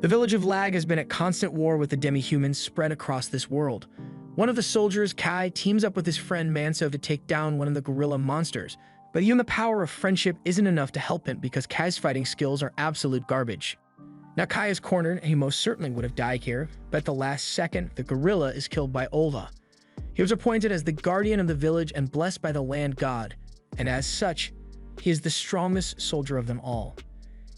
The village of Lag has been at constant war with the demi-humans spread across this world. One of the soldiers, Kai, teams up with his friend Manso to take down one of the gorilla monsters, but even the power of friendship isn't enough to help him because Kai's fighting skills are absolute garbage. Now Kai is cornered and he most certainly would have died here, but at the last second, the gorilla is killed by Olha. He was appointed as the guardian of the village and blessed by the land god, and as such, he is the strongest soldier of them all.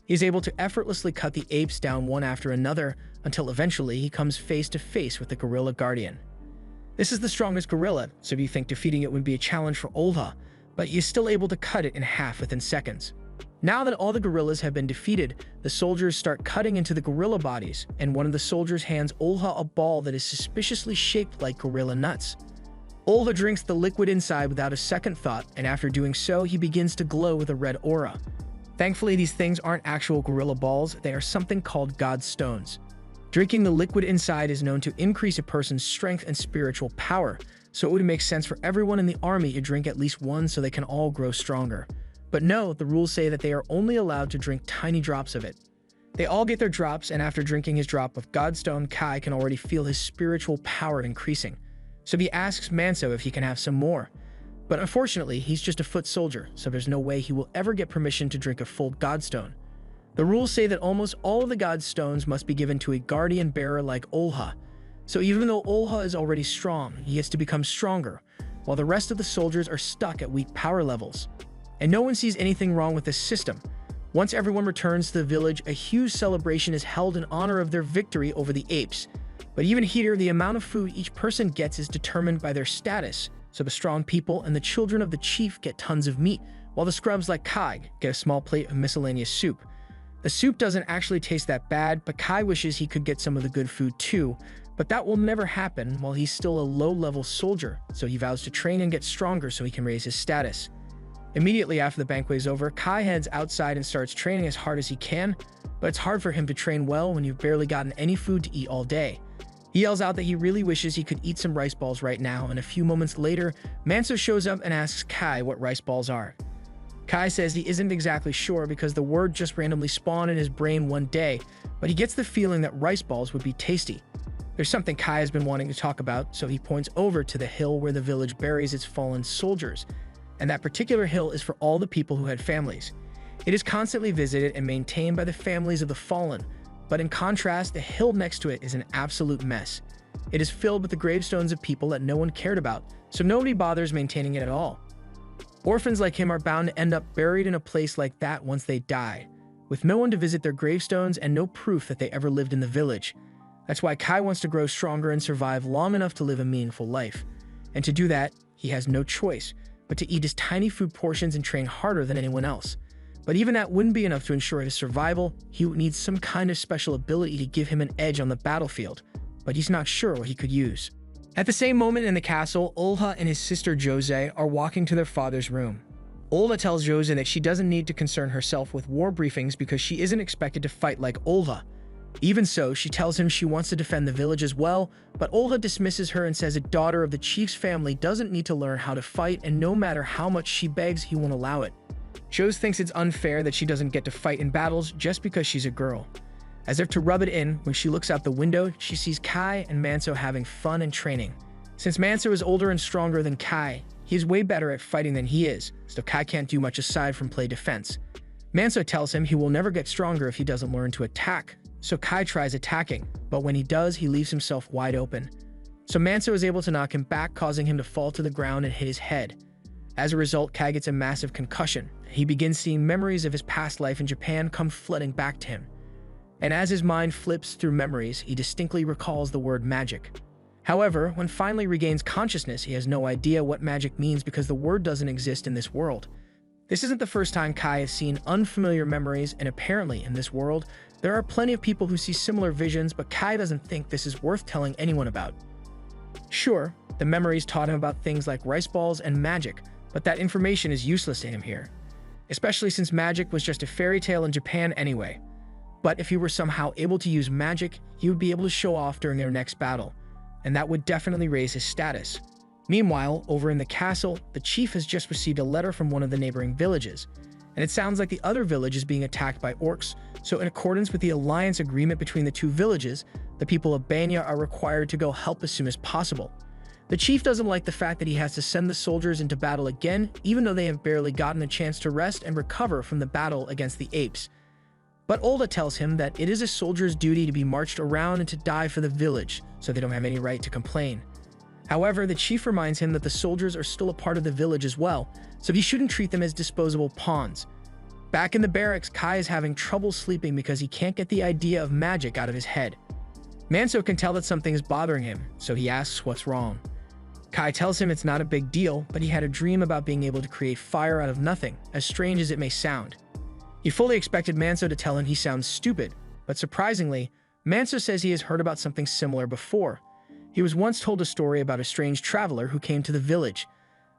He is able to effortlessly cut the apes down one after another until eventually he comes face to face with the gorilla guardian. This is the strongest gorilla, so you think defeating it would be a challenge for Olha, but he is still able to cut it in half within seconds. Now that all the gorillas have been defeated, the soldiers start cutting into the gorilla bodies, and one of the soldiers hands Olha a ball that is suspiciously shaped like gorilla nuts. Olha drinks the liquid inside without a second thought, and after doing so, he begins to glow with a red aura. Thankfully, these things aren't actual gorilla balls, they are something called God Stones. Drinking the liquid inside is known to increase a person's strength and spiritual power, so it would make sense for everyone in the army to drink at least one so they can all grow stronger. But no, the rules say that they are only allowed to drink tiny drops of it. They all get their drops, and after drinking his drop of Godstone, Kai can already feel his spiritual power increasing. So he asks Manso if he can have some more. But unfortunately, he's just a foot soldier, so there's no way he will ever get permission to drink a full Godstone. The rules say that almost all of the Godstones must be given to a guardian bearer like Olha. So even though Olha is already strong, he gets to become stronger, while the rest of the soldiers are stuck at weak power levels. And no one sees anything wrong with this system. Once everyone returns to the village, a huge celebration is held in honor of their victory over the apes. But even here, the amount of food each person gets is determined by their status. So the strong people and the children of the chief get tons of meat, while the scrubs like Kai get a small plate of miscellaneous soup. The soup doesn't actually taste that bad, but Kai wishes he could get some of the good food too, but that will never happen while he's still a low-level soldier, so he vows to train and get stronger so he can raise his status. Immediately after the banquet is over, Kai heads outside and starts training as hard as he can, but it's hard for him to train well when you've barely gotten any food to eat all day. He yells out that he really wishes he could eat some rice balls right now, and a few moments later, Manso shows up and asks Kai what rice balls are. Kai says he isn't exactly sure because the word just randomly spawned in his brain one day, but he gets the feeling that rice balls would be tasty. There's something Kai has been wanting to talk about, so he points over to the hill where the village buries its fallen soldiers, and that particular hill is for all the people who had families. It is constantly visited and maintained by the families of the fallen, but in contrast, the hill next to it is an absolute mess. It is filled with the gravestones of people that no one cared about, so nobody bothers maintaining it at all. Orphans like him are bound to end up buried in a place like that once they die, with no one to visit their gravestones and no proof that they ever lived in the village. That's why Kai wants to grow stronger and survive long enough to live a meaningful life. And to do that, he has no choice but to eat his tiny food portions and train harder than anyone else. But even that wouldn't be enough to ensure his survival. He would need some kind of special ability to give him an edge on the battlefield, but he's not sure what he could use. At the same moment in the castle, Olha and his sister Jose are walking to their father's room. Olha tells Jose that she doesn't need to concern herself with war briefings because she isn't expected to fight like Olha. Even so, she tells him she wants to defend the village as well, but Olha dismisses her and says a daughter of the chief's family doesn't need to learn how to fight, and no matter how much she begs, he won't allow it. Jose thinks it's unfair that she doesn't get to fight in battles just because she's a girl. As if to rub it in, when she looks out the window, she sees Kai and Manso having fun and training. Since Manso is older and stronger than Kai, he's way better at fighting than he is, so Kai can't do much aside from play defense. Manso tells him he will never get stronger if he doesn't learn to attack, so Kai tries attacking, but when he does, he leaves himself wide open. So Manso is able to knock him back, causing him to fall to the ground and hit his head. As a result, Kai gets a massive concussion. He begins seeing memories of his past life in Japan come flooding back to him. And as his mind flips through memories, he distinctly recalls the word magic. However, when finally regains consciousness, he has no idea what magic means because the word doesn't exist in this world. This isn't the first time Kai has seen unfamiliar memories, and apparently in this world, there are plenty of people who see similar visions, but Kai doesn't think this is worth telling anyone about. Sure, the memories taught him about things like rice balls and magic, but that information is useless to him here, especially since magic was just a fairy tale in Japan anyway. But if he were somehow able to use magic, he would be able to show off during their next battle, and that would definitely raise his status. Meanwhile, over in the castle, the chief has just received a letter from one of the neighboring villages, and it sounds like the other village is being attacked by orcs, So in accordance with the alliance agreement between the two villages, the people of Banya are required to go help as soon as possible. The chief doesn't like the fact that he has to send the soldiers into battle again, even though they have barely gotten a chance to rest and recover from the battle against the apes. But Olda tells him that it is a soldier's duty to be marched around and to die for the village, so they don't have any right to complain. However, the chief reminds him that the soldiers are still a part of the village as well, so he shouldn't treat them as disposable pawns. Back in the barracks, Kai is having trouble sleeping because he can't get the idea of magic out of his head. Manso can tell that something is bothering him, so he asks what's wrong. Kai tells him it's not a big deal, but he had a dream about being able to create fire out of nothing, as strange as it may sound. He fully expected Manso to tell him he sounds stupid, but surprisingly, Manso says he has heard about something similar before. He was once told a story about a strange traveler who came to the village.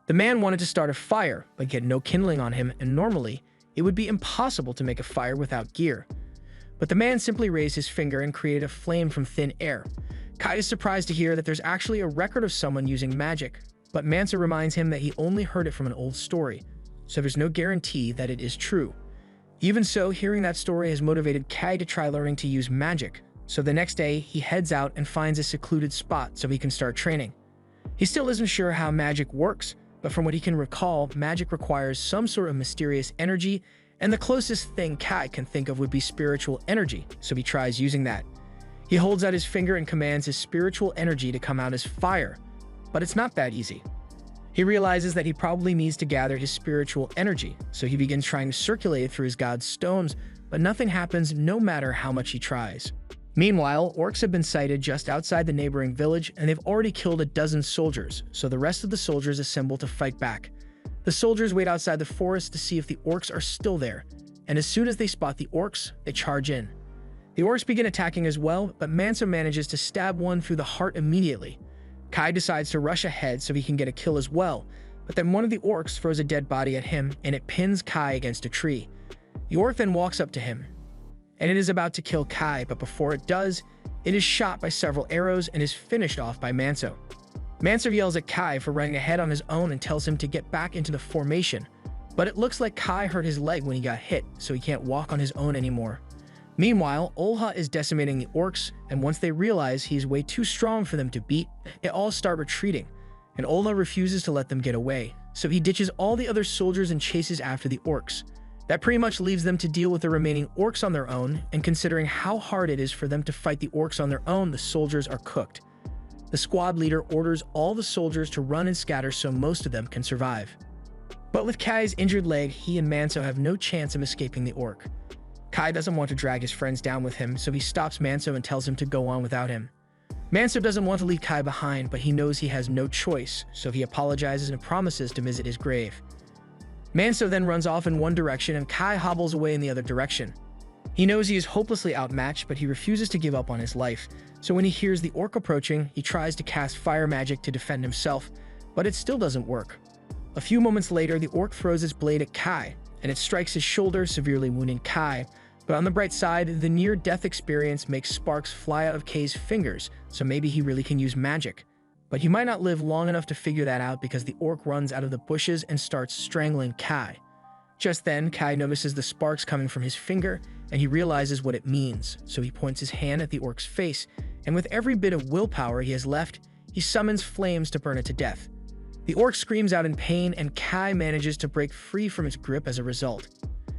The man wanted to start a fire, but he had no kindling on him, and normally, it would be impossible to make a fire without gear. But the man simply raised his finger and created a flame from thin air. Kai is surprised to hear that there's actually a record of someone using magic, but Manso reminds him that he only heard it from an old story, so there's no guarantee that it is true. Even so, hearing that story has motivated Kai to try learning to use magic, so the next day he heads out and finds a secluded spot so he can start training. He still isn't sure how magic works, but from what he can recall, magic requires some sort of mysterious energy, and the closest thing Kai can think of would be spiritual energy, so he tries using that. He holds out his finger and commands his spiritual energy to come out as fire, but it's not that easy. He realizes that he probably needs to gather his spiritual energy, so he begins trying to circulate it through his god's stones, but nothing happens no matter how much he tries. Meanwhile, orcs have been sighted just outside the neighboring village, and they've already killed a dozen soldiers, so the rest of the soldiers assemble to fight back. The soldiers wait outside the forest to see if the orcs are still there, and as soon as they spot the orcs, they charge in. The orcs begin attacking as well, but Manso manages to stab one through the heart immediately. Kai decides to rush ahead so he can get a kill as well, but then one of the orcs throws a dead body at him, and it pins Kai against a tree. The orc then walks up to him, and it is about to kill Kai, but before it does, it is shot by several arrows and is finished off by Manso. Manso yells at Kai for running ahead on his own and tells him to get back into the formation, but it looks like Kai hurt his leg when he got hit, so he can't walk on his own anymore. Meanwhile, Olha is decimating the orcs, and once they realize he's way too strong for them to beat, they all start retreating, and Olha refuses to let them get away, so he ditches all the other soldiers and chases after the orcs. That pretty much leaves them to deal with the remaining orcs on their own, and considering how hard it is for them to fight the orcs on their own, the soldiers are cooked. The squad leader orders all the soldiers to run and scatter so most of them can survive. But with Kai's injured leg, he and Manso have no chance of escaping the orc. Kai doesn't want to drag his friends down with him, so he stops Manso and tells him to go on without him. Manso doesn't want to leave Kai behind, but he knows he has no choice, so he apologizes and promises to visit his grave. Manso then runs off in one direction and Kai hobbles away in the other direction. He knows he is hopelessly outmatched, but he refuses to give up on his life, so when he hears the orc approaching, he tries to cast fire magic to defend himself, but it still doesn't work. A few moments later, the orc throws its blade at Kai, and it strikes his shoulder, severely wounding Kai, but on the bright side, the near-death experience makes sparks fly out of Kai's fingers, so maybe he really can use magic. But he might not live long enough to figure that out because the orc runs out of the bushes and starts strangling Kai. Just then, Kai notices the sparks coming from his finger, and he realizes what it means, so he points his hand at the orc's face, and with every bit of willpower he has left, he summons flames to burn it to death. The orc screams out in pain, and Kai manages to break free from its grip as a result.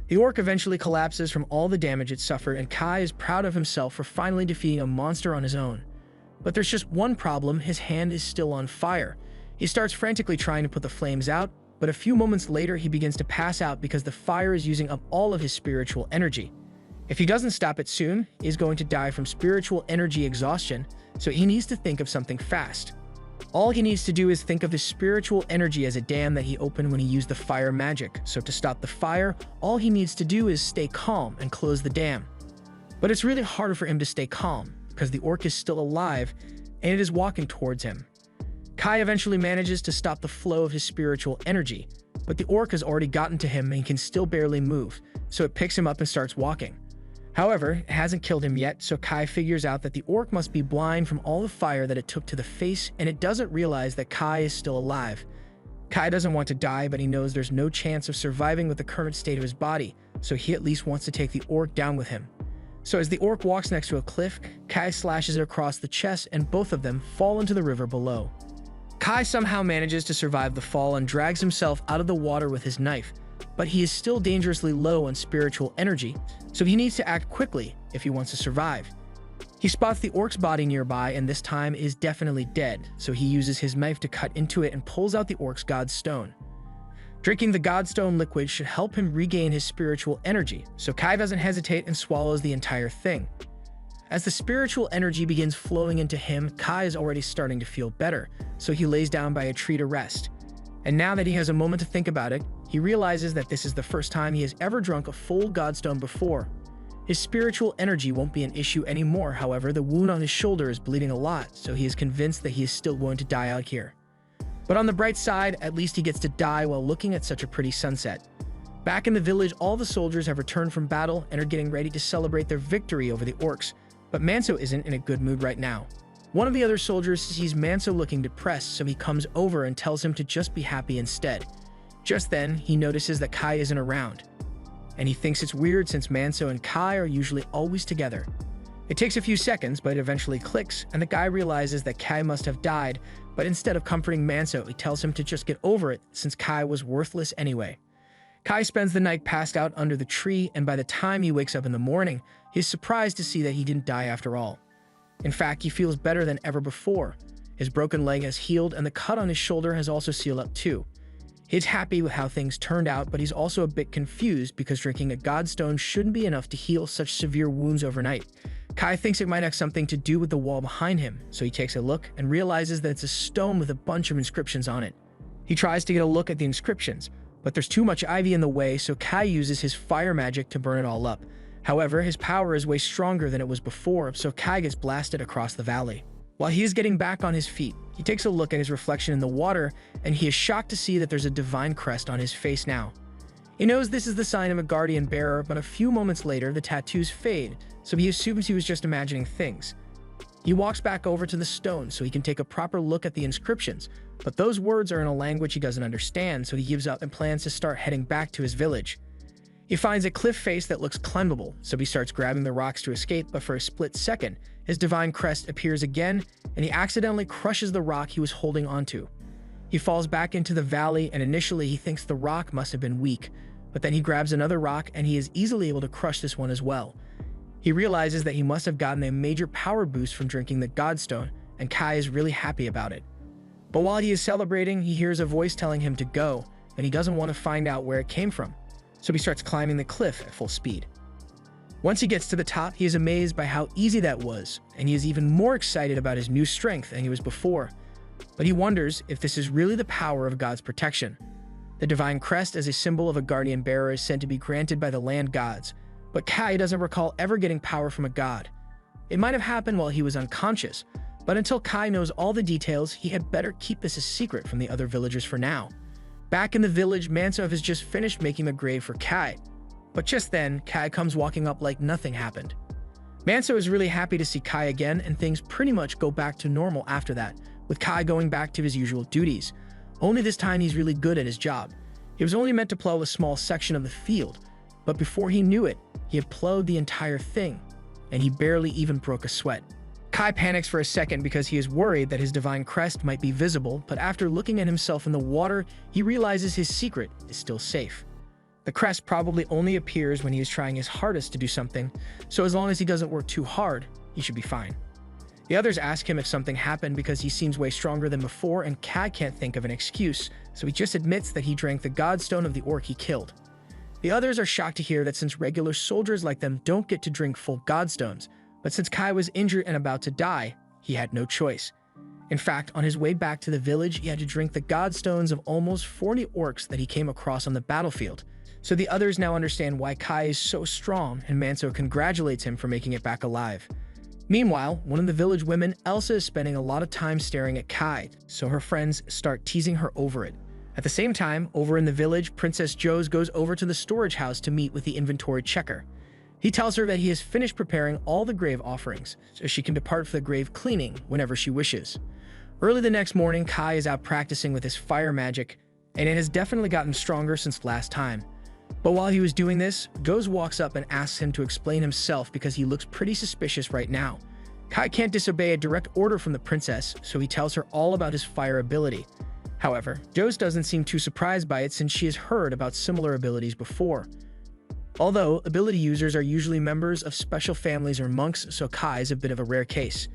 The orc eventually collapses from all the damage it suffered, and Kai is proud of himself for finally defeating a monster on his own. But there's just one problem: his hand is still on fire. He starts frantically trying to put the flames out, but a few moments later he begins to pass out because the fire is using up all of his spiritual energy. If he doesn't stop it soon, he's going to die from spiritual energy exhaustion, so he needs to think of something fast. All he needs to do is think of his spiritual energy as a dam that he opened when he used the fire magic, so to stop the fire, all he needs to do is stay calm and close the dam. But it's really harder for him to stay calm, because the orc is still alive, and it is walking towards him. Kai eventually manages to stop the flow of his spiritual energy, but the orc has already gotten to him and he can still barely move, so it picks him up and starts walking. However, it hasn't killed him yet, so Kai figures out that the orc must be blind from all the fire that it took to the face, and it doesn't realize that Kai is still alive. Kai doesn't want to die, but he knows there's no chance of surviving with the current state of his body, so he at least wants to take the orc down with him. So as the orc walks next to a cliff, Kai slashes it across the chest and both of them fall into the river below. Kai somehow manages to survive the fall and drags himself out of the water with his knife, but he is still dangerously low on spiritual energy, so he needs to act quickly if he wants to survive. He spots the orc's body nearby and this time is definitely dead, so he uses his knife to cut into it and pulls out the orc's god stone. Drinking the god stone liquid should help him regain his spiritual energy, so Kai doesn't hesitate and swallows the entire thing. As the spiritual energy begins flowing into him, Kai is already starting to feel better, so he lays down by a tree to rest. And now that he has a moment to think about it, he realizes that this is the first time he has ever drunk a full godstone before. His spiritual energy won't be an issue anymore, however, the wound on his shoulder is bleeding a lot, so he is convinced that he is still going to die out here. But on the bright side, at least he gets to die while looking at such a pretty sunset. Back in the village, all the soldiers have returned from battle and are getting ready to celebrate their victory over the orcs, but Manso isn't in a good mood right now. One of the other soldiers sees Manso looking depressed, so he comes over and tells him to just be happy instead. Just then, he notices that Kai isn't around, and he thinks it's weird since Manso and Kai are usually always together. It takes a few seconds, but it eventually clicks, and the guy realizes that Kai must have died, but instead of comforting Manso, he tells him to just get over it since Kai was worthless anyway. Kai spends the night passed out under the tree, and by the time he wakes up in the morning, he is surprised to see that he didn't die after all. In fact, he feels better than ever before. His broken leg has healed, and the cut on his shoulder has also sealed up too. He's happy with how things turned out, but he's also a bit confused because drinking a godstone shouldn't be enough to heal such severe wounds overnight. Kai thinks it might have something to do with the wall behind him, so he takes a look and realizes that it's a stone with a bunch of inscriptions on it. He tries to get a look at the inscriptions, but there's too much ivy in the way, so Kai uses his fire magic to burn it all up. However, his power is way stronger than it was before, so Kai gets blasted across the valley. While he is getting back on his feet, he takes a look at his reflection in the water, and he is shocked to see that there's a divine crest on his face now. He knows this is the sign of a guardian bearer, but a few moments later, the tattoos fade, so he assumes he was just imagining things. He walks back over to the stone so he can take a proper look at the inscriptions, but those words are in a language he doesn't understand, so he gives up and plans to start heading back to his village. He finds a cliff face that looks climbable, so he starts grabbing the rocks to escape, but for a split second, his divine crest appears again, and he accidentally crushes the rock he was holding onto. He falls back into the valley, and initially he thinks the rock must have been weak, but then he grabs another rock and he is easily able to crush this one as well. He realizes that he must have gotten a major power boost from drinking the godstone, and Kai is really happy about it. But while he is celebrating, he hears a voice telling him to go, and he doesn't want to find out where it came from, so he starts climbing the cliff at full speed. Once he gets to the top, he is amazed by how easy that was, and he is even more excited about his new strength than he was before. But he wonders if this is really the power of God's protection. The divine crest as a symbol of a guardian bearer is said to be granted by the land gods, but Kai doesn't recall ever getting power from a god. It might have happened while he was unconscious, but until Kai knows all the details, he had better keep this a secret from the other villagers for now. Back in the village, Manso has just finished making a grave for Kai, but just then, Kai comes walking up like nothing happened. Manso is really happy to see Kai again, and things pretty much go back to normal after that, with Kai going back to his usual duties. Only this time he's really good at his job. He was only meant to plow a small section of the field, but before he knew it, he had plowed the entire thing, and he barely even broke a sweat. Kai panics for a second because he is worried that his divine crest might be visible, but after looking at himself in the water, he realizes his secret is still safe. The crest probably only appears when he is trying his hardest to do something, so as long as he doesn't work too hard, he should be fine. The others ask him if something happened because he seems way stronger than before, and Kai can't think of an excuse, so he just admits that he drank the godstone of the orc he killed. The others are shocked to hear that since regular soldiers like them don't get to drink full godstones, but since Kai was injured and about to die, he had no choice. In fact, on his way back to the village, he had to drink the godstones of almost 40 orcs that he came across on the battlefield. So the others now understand why Kai is so strong, and Manso congratulates him for making it back alive. Meanwhile, one of the village women, Elsa, is spending a lot of time staring at Kai, so her friends start teasing her over it. At the same time, over in the village, Princess Jose goes over to the storage house to meet with the inventory checker. He tells her that he has finished preparing all the grave offerings, so she can depart for the grave cleaning whenever she wishes. Early the next morning, Kai is out practicing with his fire magic, and it has definitely gotten stronger since last time. But while he was doing this, Goz walks up and asks him to explain himself because he looks pretty suspicious right now. Kai can't disobey a direct order from the princess, so he tells her all about his fire ability. However, Joz doesn't seem too surprised by it since she has heard about similar abilities before. Although, ability users are usually members of special families or monks, so Kai is a bit of a rare case.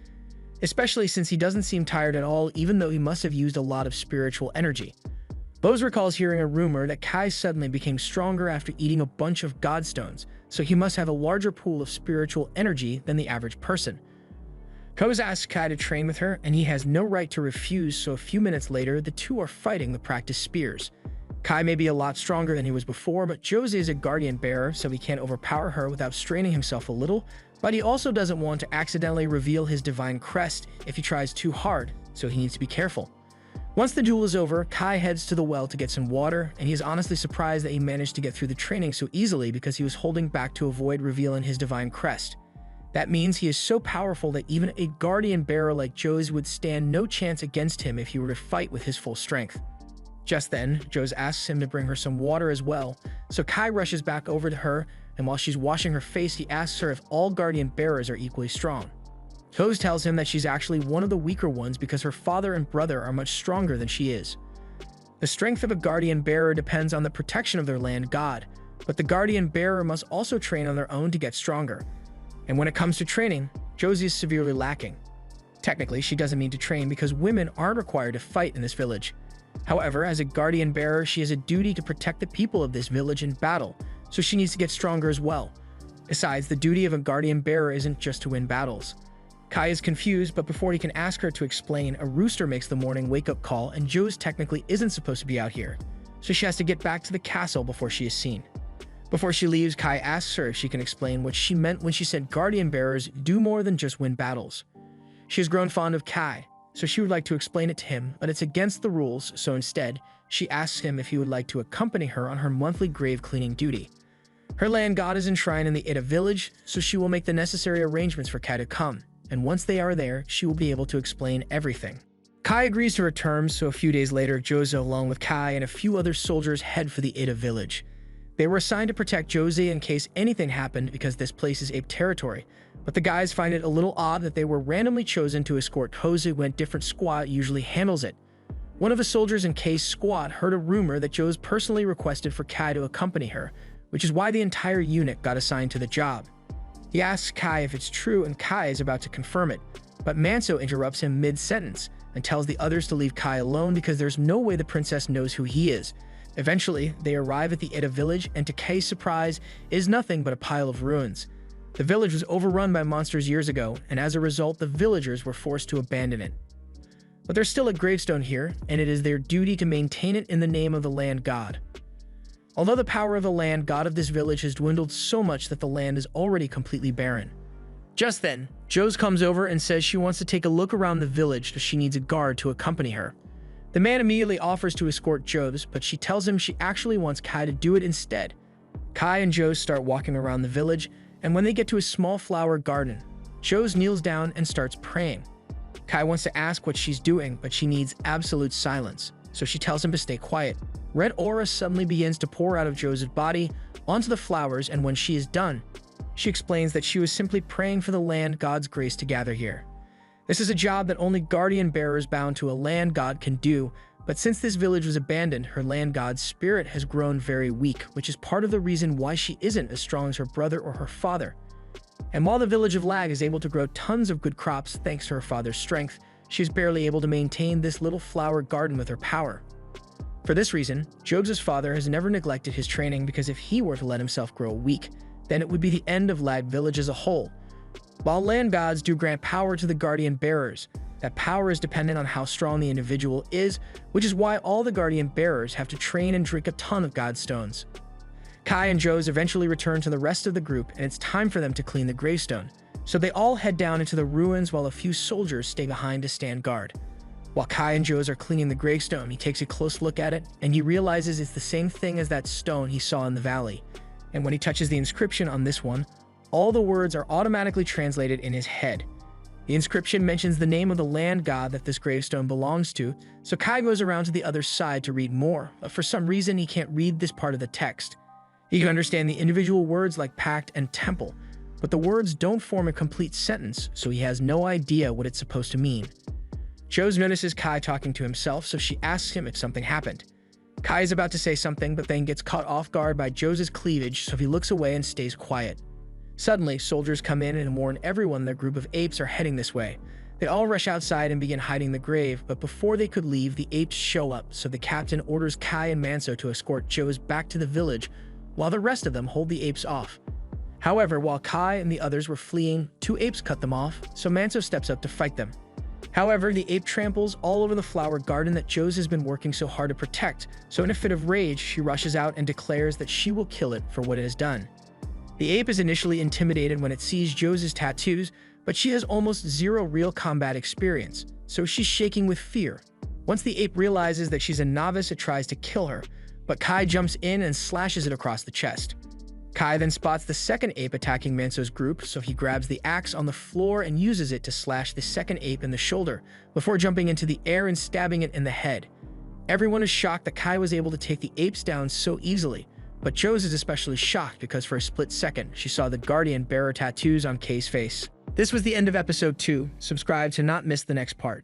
Especially since he doesn't seem tired at all, even though he must have used a lot of spiritual energy. Boz recalls hearing a rumor that Kai suddenly became stronger after eating a bunch of godstones, so he must have a larger pool of spiritual energy than the average person. Goz asks Kai to train with her, and he has no right to refuse, so a few minutes later, the two are fighting the practice spears. Kai may be a lot stronger than he was before, but Joz is a guardian bearer, so he can't overpower her without straining himself a little, but he also doesn't want to accidentally reveal his divine crest if he tries too hard, so he needs to be careful. Once the duel is over, Kai heads to the well to get some water, and he is honestly surprised that he managed to get through the training so easily because he was holding back to avoid revealing his divine crest. That means he is so powerful that even a guardian bearer like Joz would stand no chance against him if he were to fight with his full strength. Just then, Joz asks him to bring her some water as well, so Kai rushes back over to her, and while she's washing her face, he asks her if all guardian bearers are equally strong. Joz tells him that she's actually one of the weaker ones because her father and brother are much stronger than she is. The strength of a guardian bearer depends on the protection of their land god, but the guardian bearer must also train on their own to get stronger. And when it comes to training, Joz is severely lacking. Technically, she doesn't need to train because women aren't required to fight in this village. However, as a guardian bearer, she has a duty to protect the people of this village in battle, so she needs to get stronger as well. Besides, the duty of a guardian bearer isn't just to win battles. Kai is confused, but before he can ask her to explain, a rooster makes the morning wake-up call, and Joz technically isn't supposed to be out here, so she has to get back to the castle before she is seen. Before she leaves, Kai asks her if she can explain what she meant when she said guardian bearers do more than just win battles. She has grown fond of Kai, so she would like to explain it to him, but it's against the rules, so instead, she asks him if he would like to accompany her on her monthly grave cleaning duty. Her land god is enshrined in the Ida village, so she will make the necessary arrangements for Kai to come, and once they are there, she will be able to explain everything. Kai agrees to her terms, so a few days later, Joz, along with Kai and a few other soldiers, head for the Ida village. They were assigned to protect Josie in case anything happened because this place is ape territory, but the guys find it a little odd that they were randomly chosen to escort Kozu when a different squad usually handles it. One of the soldiers in K's squad heard a rumor that Joz personally requested for Kai to accompany her, which is why the entire unit got assigned to the job. He asks Kai if it's true and Kai is about to confirm it, but Manso interrupts him mid-sentence and tells the others to leave Kai alone because there's no way the princess knows who he is. Eventually, they arrive at the Ida village, and to Kei's surprise, it is nothing but a pile of ruins. The village was overrun by monsters years ago, and as a result, the villagers were forced to abandon it. But there's still a gravestone here, and it is their duty to maintain it in the name of the land god. Although the power of the land god of this village has dwindled so much that the land is already completely barren. Just then, Joz comes over and says she wants to take a look around the village, so she needs a guard to accompany her. The man immediately offers to escort Joz, but she tells him she actually wants Kai to do it instead. Kai and Joz start walking around the village, and when they get to a small flower garden, Joz kneels down and starts praying. Kai wants to ask what she's doing, but she needs absolute silence, so she tells him to stay quiet. Red aura suddenly begins to pour out of Joz's body onto the flowers, and when she is done, she explains that she was simply praying for the land god's grace to gather here. This is a job that only guardian bearers bound to a land god can do, but since this village was abandoned, her land god's spirit has grown very weak, which is part of the reason why she isn't as strong as her brother or her father. And while the village of Lag is able to grow tons of good crops thanks to her father's strength, she is barely able to maintain this little flower garden with her power. For this reason, Jog's father has never neglected his training because if he were to let himself grow weak, then it would be the end of Lag village as a whole. While land gods do grant power to the guardian bearers, that power is dependent on how strong the individual is, which is why all the guardian bearers have to train and drink a ton of godstones. Kai and Joz eventually return to the rest of the group, and it's time for them to clean the gravestone, so they all head down into the ruins while a few soldiers stay behind to stand guard. While Kai and Joz are cleaning the gravestone, he takes a close look at it, and he realizes it's the same thing as that stone he saw in the valley. And when he touches the inscription on this one, all the words are automatically translated in his head. The inscription mentions the name of the land god that this gravestone belongs to, so Kai goes around to the other side to read more, but for some reason he can't read this part of the text. He can understand the individual words like pact and temple, but the words don't form a complete sentence, so he has no idea what it's supposed to mean. Joes notices Kai talking to himself, so she asks him if something happened. Kai is about to say something, but then gets caught off guard by Joes' cleavage, so he looks away and stays quiet. Suddenly, soldiers come in and warn everyone their group of apes are heading this way. They all rush outside and begin hiding the grave, but before they could leave, the apes show up, so the captain orders Kai and Manso to escort Joes back to the village, while the rest of them hold the apes off. However, while Kai and the others were fleeing, 2 apes cut them off, so Manso steps up to fight them. However, the ape tramples all over the flower garden that Joes has been working so hard to protect, so in a fit of rage, she rushes out and declares that she will kill it for what it has done. The ape is initially intimidated when it sees Joes' tattoos, but she has almost zero real combat experience, so she's shaking with fear. Once the ape realizes that she's a novice, it tries to kill her, but Kai jumps in and slashes it across the chest. Kai then spots the second ape attacking Manso's group, so he grabs the axe on the floor and uses it to slash the second ape in the shoulder, before jumping into the air and stabbing it in the head. Everyone is shocked that Kai was able to take the apes down so easily, but Joes is especially shocked because for a split second, she saw the Guardian bearer tattoos on Kai's face. This was the end of episode 2. Subscribe to not miss the next part.